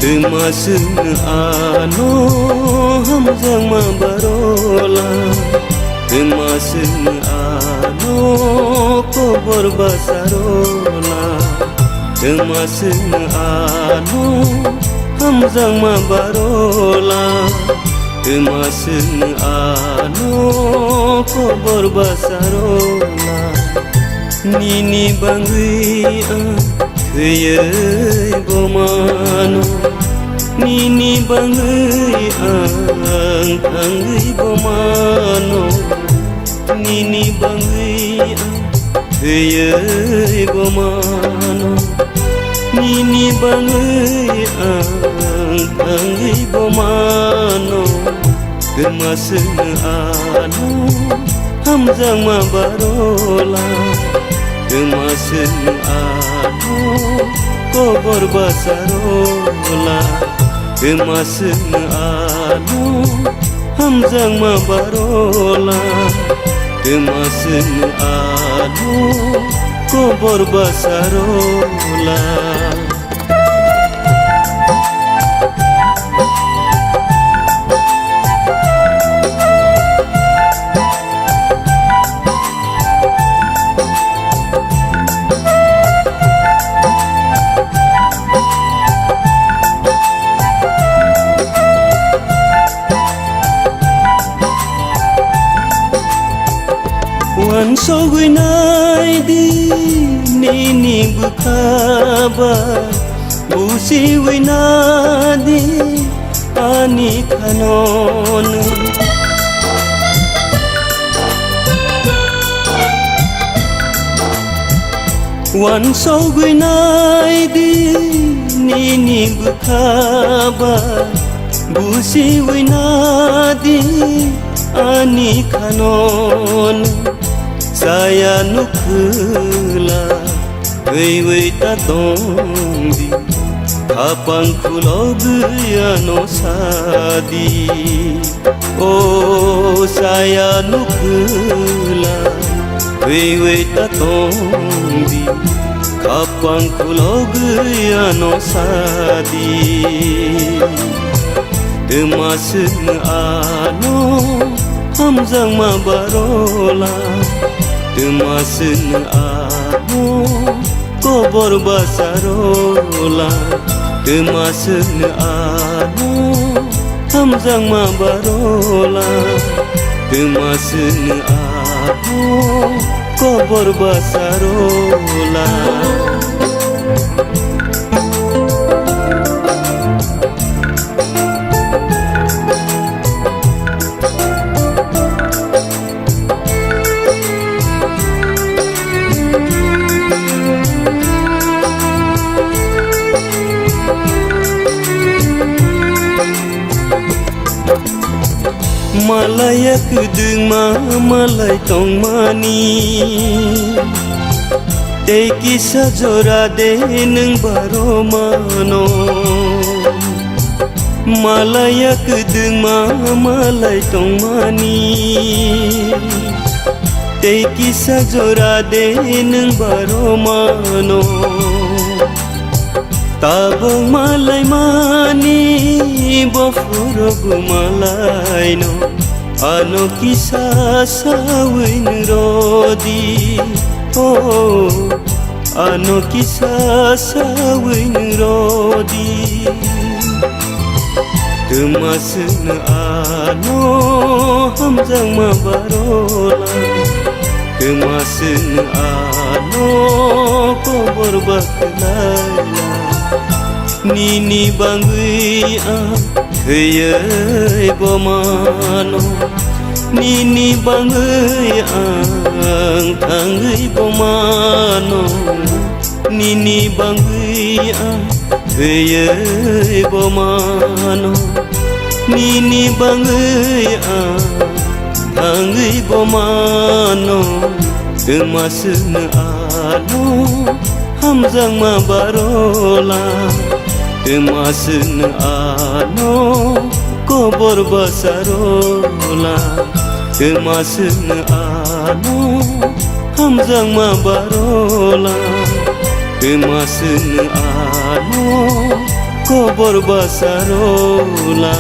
Masuk ano hamzang mabarola Masuk ano kobor basarola Masuk ano hamzang mabarola Masuk ano kobor basarola Nini bangui kuyai bomano Nini bangui angui bomano Nini bangui kuyai bomano Nini bangui angui bomano Masuk ano hamzang mabarola Masuk ano kobor basarola Masuk ano hamzang mabarola Masuk ano kobor basarola Wan sogui nai di nini bukaba busi winadi ani kanon Wan sogui nai di nini bukaba busi winadi ani kanon Saya nukula wei tatongdi Kapang kulog ano sadi Oh saya nukula wei tatongdi Kapang kulog ano sadi Masuk ano hamzang mabarola Masuk ano kobor basarola Masuk ano hamzang mabarola Masuk ano kobor basarola Malayak dung malay tong mani Te kisah jora de neng baromano Malayak dung malay tong mani Te kisah jora de neng baromano Tabang malay mani bofurog malay no Ano kisah sawin rodi Oh ano kisah sawin rodi Masuk ano hamzang mabarola Masuk ano kobor baklala Nini bangui kuyai bomano Nini bangui angui bomano Nini bangui kuyai bomano Nini bangui angui bomano Masuk ano hamzang mabarola Masuk ano kobor basarola Masuk ano hamzang mabarola Masuk ano Ko borbasarola